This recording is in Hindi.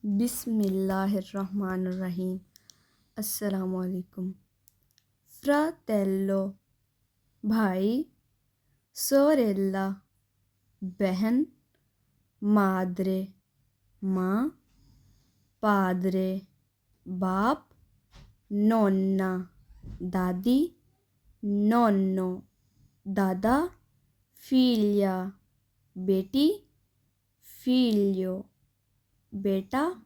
बिस्मिल्लाहिर्रहमानिर्रहीम। अस्सलामुअलैकुम। फ्रातेल्लो भाई, सोरेल्ला बहन, माद्रे माँ, पाद्रे बाप, नोन्ना दादी, नोन्नो दादा, फीलिया बेटी, फीलियो बेटा,